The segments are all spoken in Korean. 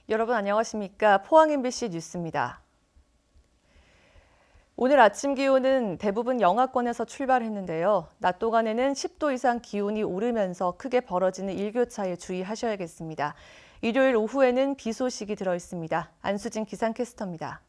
여러분 안녕하십니까? 포항 MBC 뉴스입니다. 오늘 아침 기온은 대부분 영하권에서 출발했는데요. 낮 동안에는 10도 이상 기온이 오르면서 크게 벌어지는 일교차에 주의하셔야겠습니다. 일요일 오후에는 비 소식이 들어 있습니다. 안수진 기상캐스터입니다.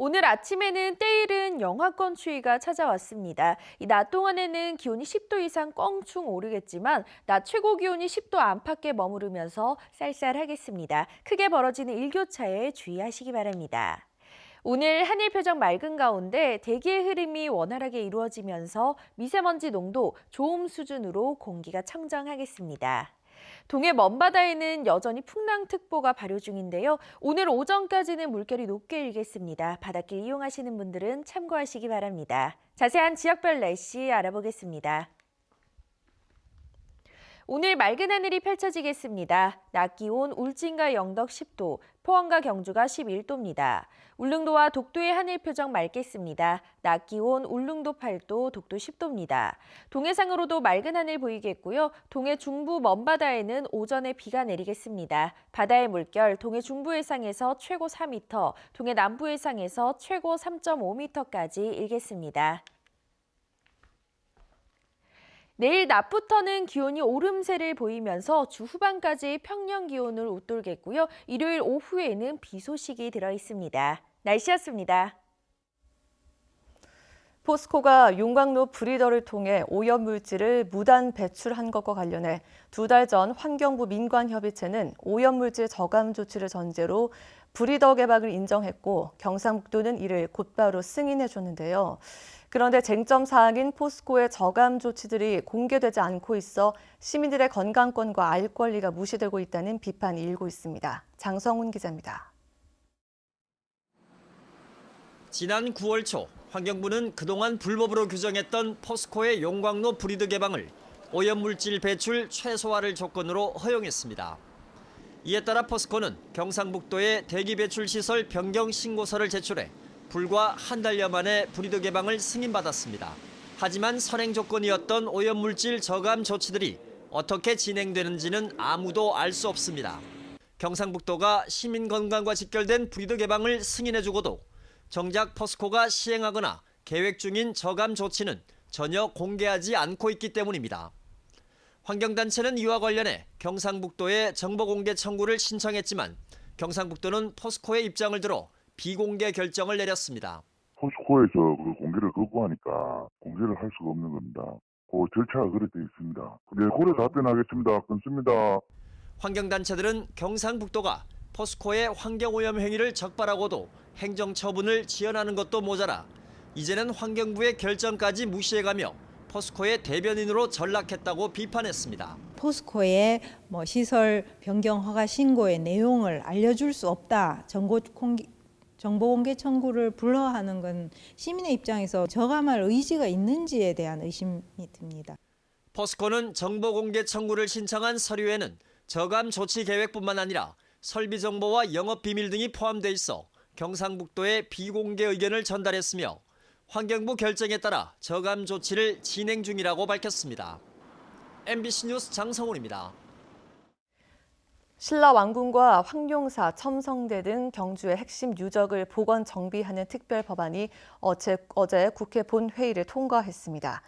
오늘 아침에는 때이른 영하권 추위가 찾아왔습니다. 이 낮 동안에는 기온이 10도 이상 껑충 오르겠지만 낮 최고 기온이 10도 안팎에 머무르면서 쌀쌀하겠습니다. 크게 벌어지는 일교차에 주의하시기 바랍니다. 오늘 하늘 표정 맑은 가운데 대기의 흐름이 원활하게 이루어지면서 미세먼지 농도 좋음 수준으로 공기가 청정하겠습니다. 동해 먼바다에는 여전히 풍랑특보가 발효 중인데요. 오늘 오전까지는 물결이 높게 일겠습니다. 바닷길 이용하시는 분들은 참고하시기 바랍니다. 자세한 지역별 날씨 알아보겠습니다. 오늘 맑은 하늘이 펼쳐지겠습니다. 낮 기온 울진과 영덕 10도, 포항과 경주가 11도입니다. 울릉도와 독도의 하늘 표정 맑겠습니다. 낮 기온 울릉도 8도, 독도 10도입니다. 동해상으로도 맑은 하늘 보이겠고요. 동해 중부 먼바다에는 오전에 비가 내리겠습니다. 바다의 물결 동해 중부 해상에서 최고 4m, 동해 남부 해상에서 최고 3.5m까지 일겠습니다. 내일 낮부터는 기온이 오름세를 보이면서 주 후반까지 평년 기온을 웃돌겠고요. 일요일 오후에는 비 소식이 들어 있습니다. 날씨였습니다. 포스코가 용광로 브리더를 통해 오염물질을 무단 배출한 것과 관련해 2달 전 환경부 민관협의체는 오염물질 저감 조치를 전제로 브리더 개방을 인정했고 경상북도는 이를 곧바로 승인해줬는데요. 그런데 쟁점 사항인 포스코의 저감 조치들이 공개되지 않고 있어 시민들의 건강권과 알 권리가 무시되고 있다는 비판이 일고 있습니다. 장성훈 기자입니다. 지난 9월 초 환경부는 그동안 불법으로 규정했던 포스코의 용광로 브리드 개방을 오염물질 배출 최소화를 조건으로 허용했습니다. 이에 따라 포스코는 경상북도에 대기 배출 시설 변경 신고서를 제출해 불과 한 달여 만에 브리드 개방을 승인받았습니다. 하지만 선행 조건이었던 오염물질 저감 조치들이 어떻게 진행되는지는 아무도 알 수 없습니다. 경상북도가 시민 건강과 직결된 브리드 개방을 승인해주고도 정작 포스코가 시행하거나 계획 중인 저감 조치는 전혀 공개하지 않고 있기 때문입니다. 환경단체는 이와 관련해 경상북도에 정보공개 청구를 신청했지만 경상북도는 포스코의 입장을 들어 비공개 결정을 내렸습니다. 포스코에서 그 공개를 거부하니까 공개를 할 수가 없는 겁니다. 그 절차가 그렇게 되어 있습니다. 네, 고려 답변하겠습니다. 끊습니다. 환경단체들은 경상북도가 포스코의 환경오염 행위를 적발하고도 행정처분을 지연하는 것도 모자라 이제는 환경부의 결정까지 무시해가며 포스코의 대변인으로 전락했다고 비판했습니다. 포스코의 시설 변경 허가 신고의 내용을 알려줄 수 없다. 정보공개 청구를 불허하는 건 시민의 입장에서 저감할 의지가 있는지에 대한 의심이 듭니다. 포스코는 정보공개 청구를 신청한 서류에는 저감 조치 계획뿐만 아니라 설비 정보와 영업 비밀 등이 포함돼 있어 경상북도에 비공개 의견을 전달했으며 환경부 결정에 따라 저감 조치를 진행 중이라고 밝혔습니다. MBC 뉴스 장성훈입니다. 신라왕궁과 황룡사, 첨성대 등 경주의 핵심 유적을 복원 정비하는 특별 법안이 어제 국회 본회의를 통과했습니다.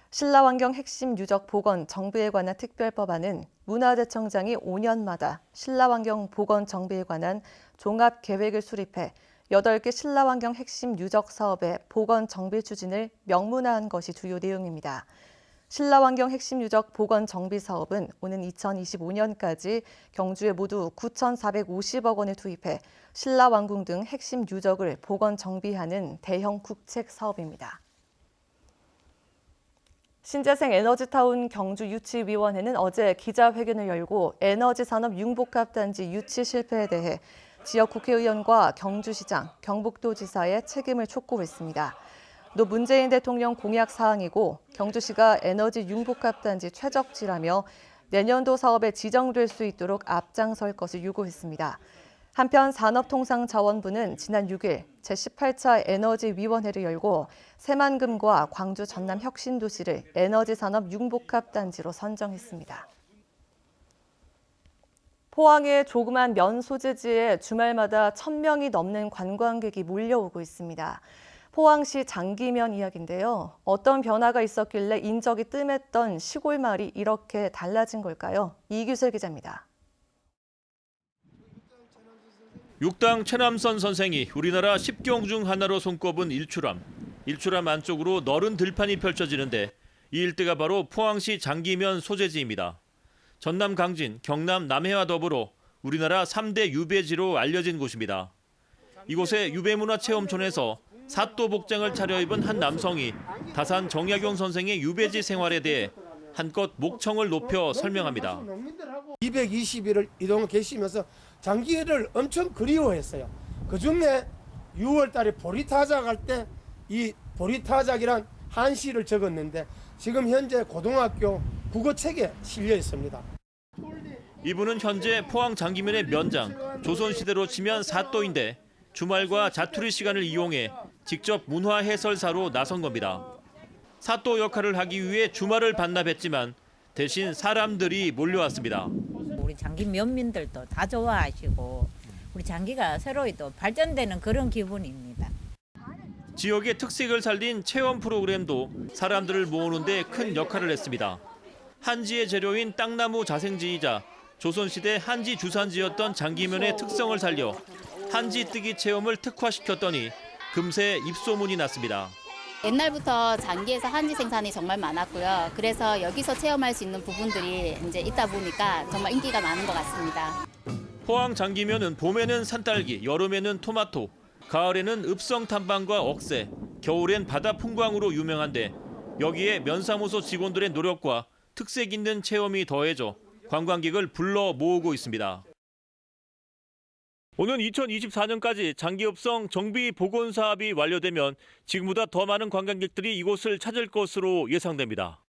신라환경 핵심 유적 복원 정비에 관한 특별 법안은 문화재청장이 5년마다 신라환경 복원 정비에 관한 종합 계획을 수립해 8개 신라환경 핵심 유적 사업의 복원 정비 추진을 명문화한 것이 주요 내용입니다. 신라환경 핵심 유적 복원 정비 사업은 오는 2025년까지 경주에 모두 9,450억 원을 투입해 신라왕궁 등 핵심 유적을 복원 정비하는 대형 국책 사업입니다. 신재생 에너지타운 경주유치위원회는 어제 기자회견을 열고 에너지산업 융복합단지 유치 실패에 대해 지역 국회의원과 경주시장, 경북도지사의 책임을 촉구했습니다. 또 문재인 대통령 공약 사항이고 경주시가 에너지 융복합단지 최적지라며 내년도 사업에 지정될 수 있도록 앞장설 것을 요구했습니다. 한편 산업통상자원부는 지난 6일 제18차 에너지위원회를 열고 새만금과 광주 전남 혁신도시를 에너지산업 융복합단지로 선정했습니다. 포항의 조그만 면 소재지에 주말마다 1,000명이 넘는 관광객이 몰려오고 있습니다. 포항시 장기면 이야기인데요. 어떤 변화가 있었길래 인적이 뜸했던 시골 마을이 이렇게 달라진 걸까요? 이규슬 기자입니다. 육당 최남선 선생이 우리나라 10경 중 하나로 손꼽은 일출암. 일출암 안쪽으로 넓은 들판이 펼쳐지는데 이 일대가 바로 포항시 장기면 소재지입니다. 전남 강진, 경남 남해와 더불어 우리나라 3대 유배지로 알려진 곳입니다. 이곳의 유배문화체험촌에서 사또 복장을 차려입은 한 남성이 다산 정약용 선생의 유배지 생활에 대해 한껏 목청을 높여 설명합니다. 220일을 이동을 계시면서 장기를 엄청 그리워했어요. 그중에 6월 달에 보리타작 할 때 이 보리타작이란 한시를 적었는데 지금 현재 고등학교 국어책에 실려 있습니다. 이분은 현재 포항 장기면의 면장, 조선시대로 치면 사또인데 주말과 자투리 시간을 이용해 직접 문화 해설사로 나선 겁니다. 사또 역할을 하기 위해 주말을 반납했지만 대신 사람들이 몰려왔습니다. 우리 장기 면민들도 다 좋아하시고 우리 장기가 새로이 또 발전되는 그런 기분입니다. 지역의 특색을 살린 체험 프로그램도 사람들을 모으는 데 큰 역할을 했습니다. 한지의 재료인 땅나무 자생지이자 조선시대 한지 주산지였던 장기면의 특성을 살려 한지 뜨기 체험을 특화시켰더니 금세 입소문이 났습니다. 옛날부터 장기에서 한지 생산이 정말 많았고요. 그래서 여기서 체험할 수 있는 부분들이 이제 있다 보니까 정말 인기가 많은 것 같습니다. 포항 장기면은 봄에는 산딸기, 여름에는 토마토, 가을에는 읍성 탐방과 억새, 겨울엔 바다 풍광으로 유명한데 여기에 면사무소 직원들의 노력과 특색 있는 체험이 더해져 관광객을 불러 모으고 있습니다. 오는 2024년까지 장기읍성 정비 복원 사업이 완료되면 지금보다 더 많은 관광객들이 이곳을 찾을 것으로 예상됩니다.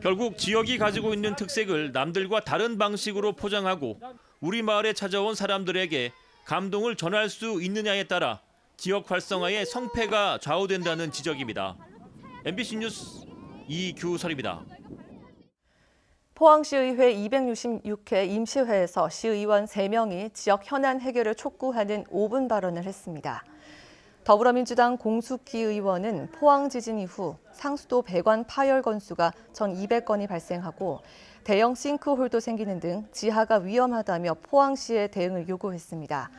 결국 지역이 가지고 있는 특색을 남들과 다른 방식으로 포장하고 우리 마을에 찾아온 사람들에게 감동을 전할 수 있느냐에 따라 지역 활성화의 성패가 좌우된다는 지적입니다. MBC 뉴스 이규설입니다. 포항시의회 266회 임시회에서 시의원 3명이 지역 현안 해결을 촉구하는 5분 발언을 했습니다. 더불어민주당 공숙기 의원은 포항 지진 이후 상수도 배관 파열 건수가 1,200건이 발생하고 대형 싱크홀도 생기는 등 지하가 위험하다며 포항시의 대응을 요구했습니다.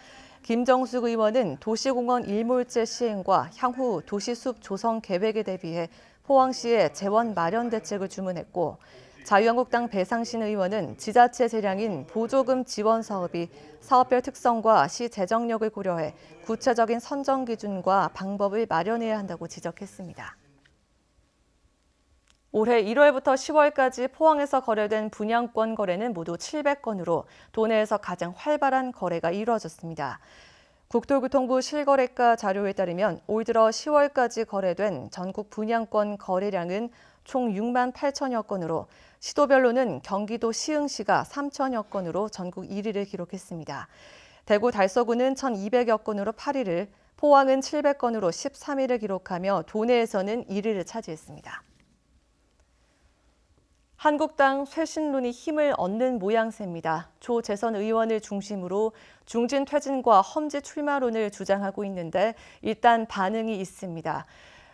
김정숙 의원은 도시공원 일몰제 시행과 향후 도시숲 조성 계획에 대비해 포항시에 재원 마련 대책을 주문했고 자유한국당 배상신 의원은 지자체 재량인 보조금 지원 사업이 사업별 특성과 시 재정력을 고려해 구체적인 선정 기준과 방법을 마련해야 한다고 지적했습니다. 올해 1월부터 10월까지 포항에서 거래된 분양권 거래는 모두 700건으로 도내에서 가장 활발한 거래가 이루어졌습니다. 국토교통부 실거래가 자료에 따르면 올 들어 10월까지 거래된 전국 분양권 거래량은 총 6만 8천여 건으로 시도별로는 경기도 시흥시가 3천여 건으로 전국 1위를 기록했습니다. 대구 달서구는 1,200여 건으로 8위를, 포항은 700건으로 13위를 기록하며 도내에서는 1위를 차지했습니다. 한국당 쇄신론이 힘을 얻는 모양새입니다. 조재선 의원을 중심으로 중진 퇴진과 험지 출마론을 주장하고 있는데 일단 반응이 있습니다.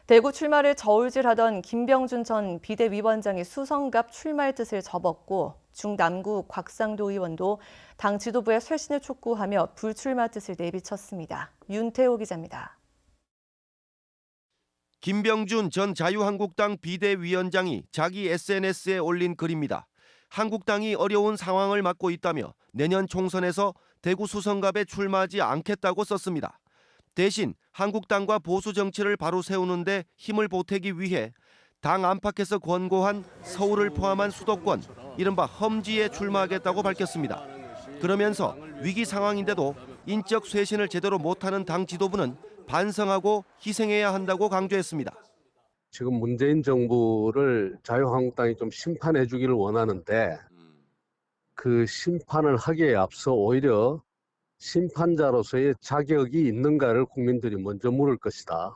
대구 출마를 저울질하던 김병준 전 비대위원장이 수성갑 출마할 뜻을 접었고 중남구 곽상도 의원도 당 지도부의 쇄신을 촉구하며 불출마 뜻을 내비쳤습니다. 윤태호 기자입니다. 김병준 전 자유한국당 비대위원장이 자기 SNS에 올린 글입니다. 한국당이 어려운 상황을 맞고 있다며 내년 총선에서 대구 수성갑에 출마하지 않겠다고 썼습니다. 대신 한국당과 보수 정치를 바로 세우는데 힘을 보태기 위해 당 안팎에서 권고한 서울을 포함한 수도권, 이른바 험지에 출마하겠다고 밝혔습니다. 그러면서 위기 상황인데도 인적 쇄신을 제대로 못하는 당 지도부는 반성하고 희생해야 한다고 강조했습니다. 지금 문재인 정부를 자유한국당이 좀 심판해 주기를 원하는데 그 심판을 하기에 앞서 오히려 심판자로서의 자격이 있는가를 국민들이 먼저 물을 것이다.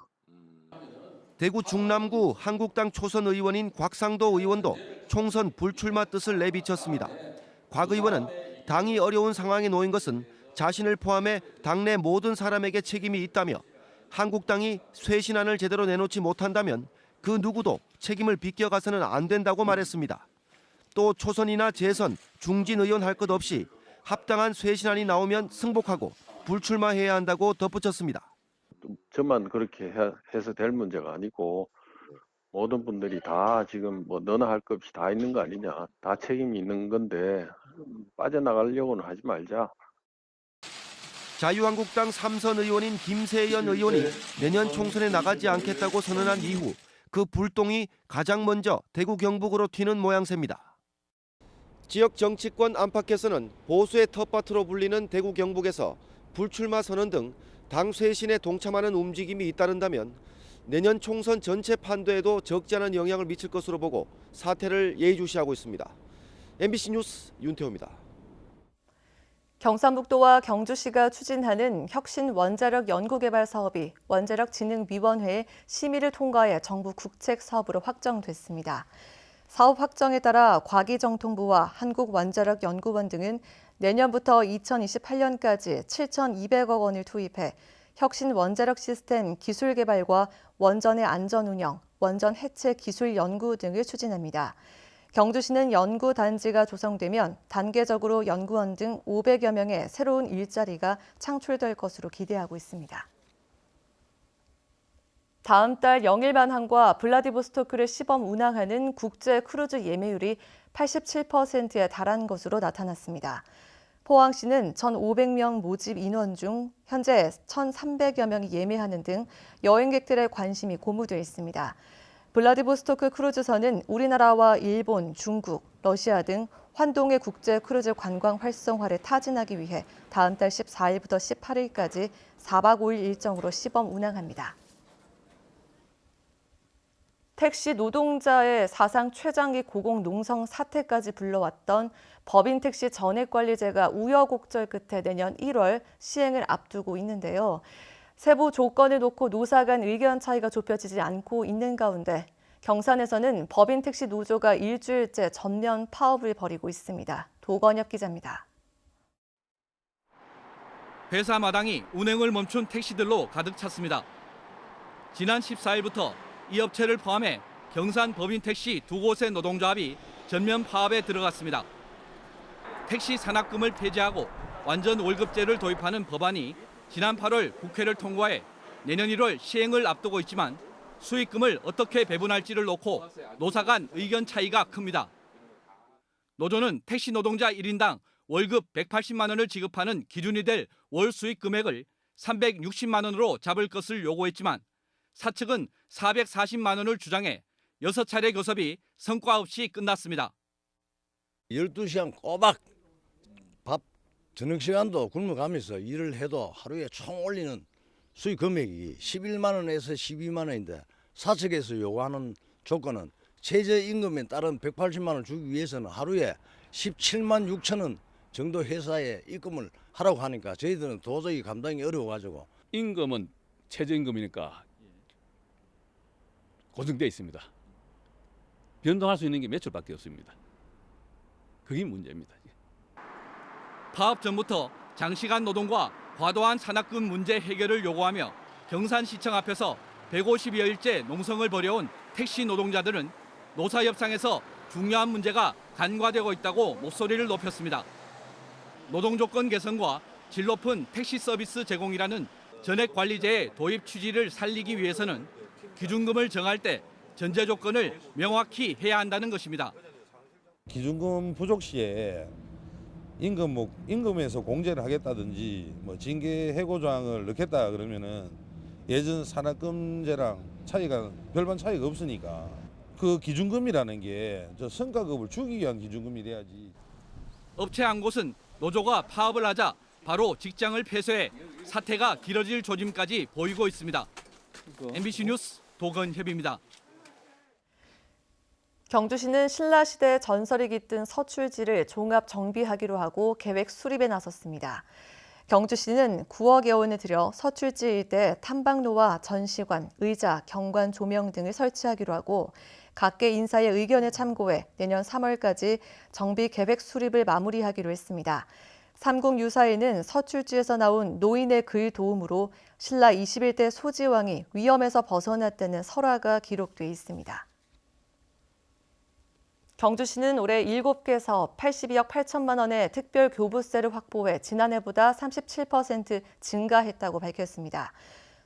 대구 중남구 한국당 초선 의원인 곽상도 의원도 총선 불출마 뜻을 내비쳤습니다. 곽 의원은 당이 어려운 상황에 놓인 것은 자신을 포함해 당내 모든 사람에게 책임이 있다며 한국당이 쇄신안을 제대로 내놓지 못한다면 그 누구도 책임을 비껴가서는 안 된다고 말했습니다. 또 초선이나 재선, 중진 의원 할 것 없이 합당한 쇄신안이 나오면 승복하고 불출마해야 한다고 덧붙였습니다. 저만 그렇게 해서 될 문제가 아니고 모든 분들이 다 지금 뭐 너나 할 것 없이 다 있는 거 아니냐. 다 책임이 있는 건데 빠져나가려고는 하지 말자. 자유한국당 3선 의원인 김세연 의원이 내년 총선에 나가지 않겠다고 선언한 이후 그 불똥이 가장 먼저 대구 경북으로 튀는 모양새입니다. 지역 정치권 안팎에서는 보수의 텃밭으로 불리는 대구 경북에서 불출마 선언 등 당 쇄신에 동참하는 움직임이 잇따른다면 내년 총선 전체 판도에도 적지 않은 영향을 미칠 것으로 보고 사태를 예의주시하고 있습니다. MBC 뉴스 윤태호입니다. 경상북도와 경주시가 추진하는 혁신 원자력 연구개발 사업이 원자력진흥위원회의 심의를 통과해 정부 국책 사업으로 확정됐습니다. 사업 확정에 따라 과기정통부와 한국원자력연구원 등은 내년부터 2028년까지 7,200억 원을 투입해 혁신 원자력 시스템 기술 개발과 원전의 안전 운영, 원전 해체 기술 연구 등을 추진합니다. 경주시는 연구단지가 조성되면 단계적으로 연구원 등 500여 명의 새로운 일자리가 창출될 것으로 기대하고 있습니다. 다음 달 영일만항과 블라디보스토크를 시범 운항하는 국제 크루즈 예매율이 87%에 달한 것으로 나타났습니다. 포항시는 1,500명 모집 인원 중 현재 1,300여 명이 예매하는 등 여행객들의 관심이 고무돼 있습니다. 블라디보스토크 크루즈선은 우리나라와 일본, 중국, 러시아 등 환동의 국제 크루즈 관광 활성화를 타진하기 위해 다음 달 14일부터 18일까지 4박 5일 일정으로 시범 운항합니다. 택시 노동자의 사상 최장기 고공농성 사태까지 불러왔던 법인택시 전액관리제가 우여곡절 끝에 내년 1월 시행을 앞두고 있는데요. 세부 조건을 놓고 노사 간 의견 차이가 좁혀지지 않고 있는 가운데 경산에서는 법인택시 노조가 일주일째 전면 파업을 벌이고 있습니다. 도건혁 기자입니다. 회사 마당이 운행을 멈춘 택시들로 가득 찼습니다. 지난 14일부터 이 업체를 포함해 경산 법인택시 두 곳의 노동조합이 전면 파업에 들어갔습니다. 택시 산학금을 폐지하고 완전 월급제를 도입하는 법안이 지난 8월 국회를 통과해 내년 1월 시행을 앞두고 있지만 수익금을 어떻게 배분할지를 놓고 노사 간 의견 차이가 큽니다. 노조는 택시 노동자 1인당 월급 180만 원을 지급하는 기준이 될 월 수익 금액을 360만 원으로 잡을 것을 요구했지만 사측은 440만 원을 주장해 6차례 교섭이 성과 없이 끝났습니다. 12시간 꼬박 밥 저녁 시간도 굶어가면서 일을 해도 하루에 총 올리는 수익 금액이 11만 원에서 12만 원인데 사측에서 요구하는 조건은 최저임금에 따른 180만 원 주기 위해서는 하루에 17만 6천 원 정도 회사에 입금을 하라고 하니까 저희들은 도저히 감당이 어려워가지고 임금은 최저임금이니까 고정되어 있습니다. 변동할 수 있는 게 매출밖에 없습니다. 그게 문제입니다. 파업 전부터 장시간 노동과 과도한 산학금 문제 해결을 요구하며 경산시청 앞에서 150여일째 농성을 벌여온 택시 노동자들은 노사 협상에서 중요한 문제가 간과되고 있다고 목소리를 높였습니다. 노동조건 개선과 질 높은 택시 서비스 제공이라는 전액관리제의 도입 취지를 살리기 위해서는 기준금을 정할 때 전제 조건을 명확히 해야 한다는 것입니다. 기준금 부족 시에 임금에서 공제를 하겠다든지 징계 해고 조항을 넣겠다 그러면은 예전 산학금제랑 별반 차이가 없으니까 그 기준금이라는 게 저 성과급을 주기 위한 기준금이 돼야지. 업체 한 곳은 노조가 파업을 하자 바로 직장을 폐쇄해 사태가 길어질 조짐까지 보이고 있습니다. MBC 뉴스 도건협입니다. 경주시는 신라시대 전설이 깃든 서출지를 종합 정비하기로 하고 계획 수립에 나섰습니다. 경주시는 9억여 원을 들여 서출지 일대 탐방로와 전시관, 의자, 경관 조명 등을 설치하기로 하고 각계 인사의 의견을 참고해 내년 3월까지 정비 계획 수립을 마무리하기로 했습니다. 3국 유사에는 서출지에서 나온 노인의 글 도움으로 신라 21대 소지왕이 위험에서 벗어났다는 설화가 기록돼 있습니다. 경주시는 올해 7개 사업 82억 8천만 원의 특별 교부세를 확보해 지난해보다 37% 증가했다고 밝혔습니다.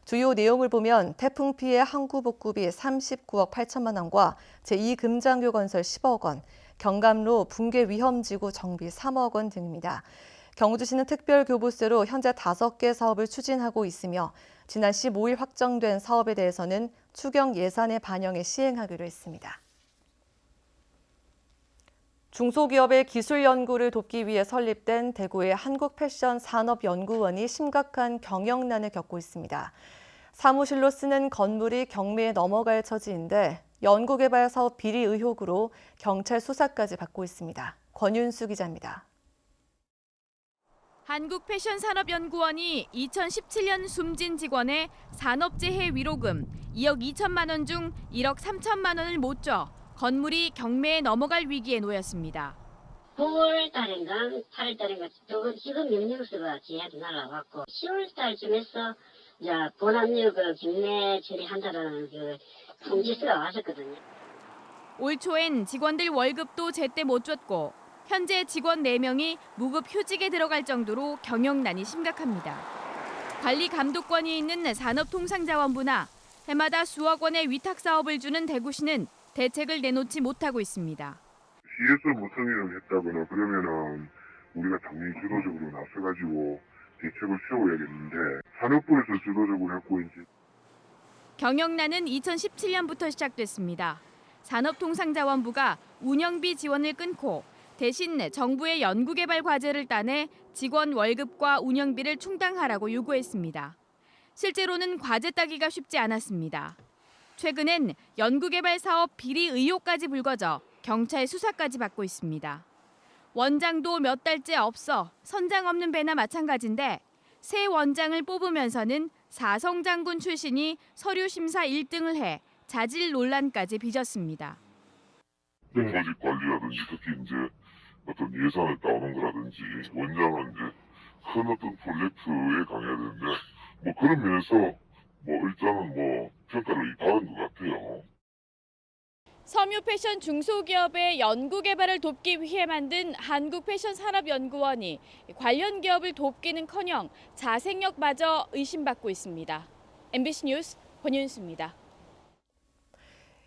주요 내용을 보면 태풍 피해 항구 복구비 39억 8천만 원과 제2금장교 건설 10억 원, 경감로 붕괴 위험지구 정비 3억 원 등입니다. 경주시는 특별 교부세로 현재 5개 사업을 추진하고 있으며 지난 15일 확정된 사업에 대해서는 추경 예산에 반영해 시행하기로 했습니다. 중소기업의 기술 연구를 돕기 위해 설립된 대구의 한국패션산업연구원이 심각한 경영난을 겪고 있습니다. 사무실로 쓰는 건물이 경매에 넘어갈 처지인데 연구개발 사업 비리 의혹으로 경찰 수사까지 받고 있습니다. 권윤수 기자입니다. 한국패션산업연구원이 2017년 숨진 직원의 산업재해 위로금 2억 2천만 원 중 1억 3천만 원을 못 줘 건물이 경매에 넘어갈 위기에 놓였습니다. 9월 달인가 8월 달인가 지금 명령서가 저희한테 날라왔고 10월 달쯤에서 본안료 경매 처리한다라는 통지서가 왔었거든요. 올 초엔 직원들 월급도 제때 못 줬고 현재 직원 4명이 무급 휴직에 들어갈 정도로 경영난이 심각합니다. 관리 감독권이 있는 산업통상자원부나 해마다 수억 원의 위탁 사업을 주는 대구시는 대책을 내놓지 못하고 있습니다. 시에서 뭐 승인을 했다거나 그러면은 우리가 당연히 주도적으로 나서가지고 대책을 세워야겠는데 산업부에서 주도적으로 했고 이제 경영난은 2017년부터 시작됐습니다. 산업통상자원부가 운영비 지원을 끊고 대신 정부의 연구개발 과제를 따내 직원 월급과 운영비를 충당하라고 요구했습니다. 실제로는 과제 따기가 쉽지 않았습니다. 최근엔 연구개발 사업 비리 의혹까지 불거져 경찰 수사까지 받고 있습니다. 원장도 몇 달째 없어 선장 없는 배나 마찬가지인데 새 원장을 뽑으면서는 사성 장군 출신이 서류 심사 1등을 해 자질 논란까지 빚었습니다. 조직 관리라든지 특히 이제 어떤 예산을 따오는 거라든지 원장은 이제 큰 어떤 프로젝트에 강해야 되는데 뭐 그런 면에서 일단은 평가를 받은 것 같아요. 섬유 패션 중소기업의 연구개발을 돕기 위해 만든 한국패션산업연구원이 관련 기업을 돕기는커녕 자생력마저 의심받고 있습니다. MBC 뉴스 권윤수입니다.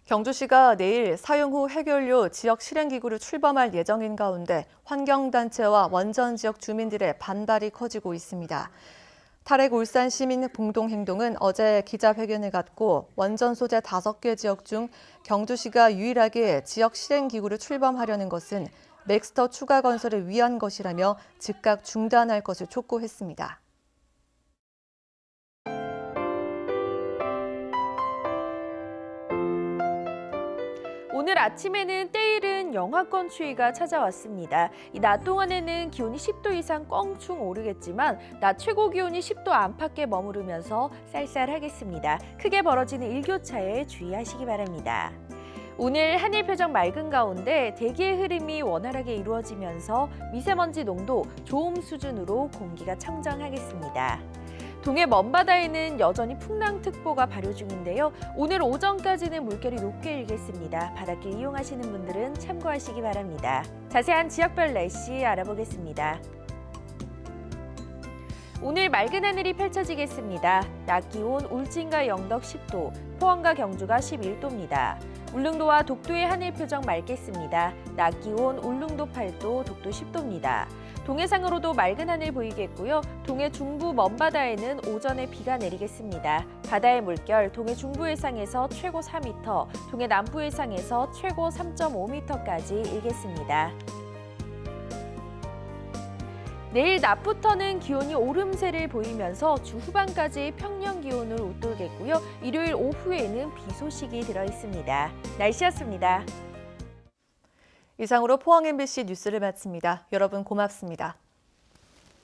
경주시가 내일 사용 후 해결료 지역 실행기구를 출범할 예정인 가운데 환경단체와 원전 지역 주민들의 반발이 커지고 있습니다. 탈핵 울산 시민 공동행동은 어제 기자회견을 갖고 원전 소재 5개 지역 중 경주시가 유일하게 지역 실행기구를 출범하려는 것은 맥스터 추가 건설을 위한 것이라며 즉각 중단할 것을 촉구했습니다. 오늘 아침에는 때이른 영하권 추위가 찾아왔습니다. 이 낮 동안에는 기온이 10도 이상 껑충 오르겠지만 낮 최고 기온이 10도 안팎에 머무르면서 쌀쌀하겠습니다. 크게 벌어지는 일교차에 주의하시기 바랍니다. 오늘 하늘 표정 맑은 가운데 대기의 흐름이 원활하게 이루어지면서 미세먼지 농도 좋음 수준으로 공기가 청정하겠습니다. 동해 먼바다에는 여전히 풍랑특보가 발효 중인데요. 오늘 오전까지는 물결이 높게 일겠습니다. 바닷길 이용하시는 분들은 참고하시기 바랍니다. 자세한 지역별 날씨 알아보겠습니다. 오늘 맑은 하늘이 펼쳐지겠습니다. 낮 기온 울진과 영덕 10도, 포항과 경주가 11도입니다. 울릉도와 독도의 하늘 표정 맑겠습니다. 낮 기온 울릉도 8도, 독도 10도입니다. 동해상으로도 맑은 하늘 보이겠고요. 동해 중부 먼바다에는 오전에 비가 내리겠습니다. 바다의 물결 동해 중부 해상에서 최고 4m, 동해 남부 해상에서 최고 3.5m까지 일겠습니다. 내일 낮부터는 기온이 오름세를 보이면서 주 후반까지 평년 기온을 웃돌겠고요. 일요일 오후에는 비 소식이 들어있습니다. 날씨였습니다. 이상으로 포항 MBC 뉴스를 마칩니다. 여러분 고맙습니다.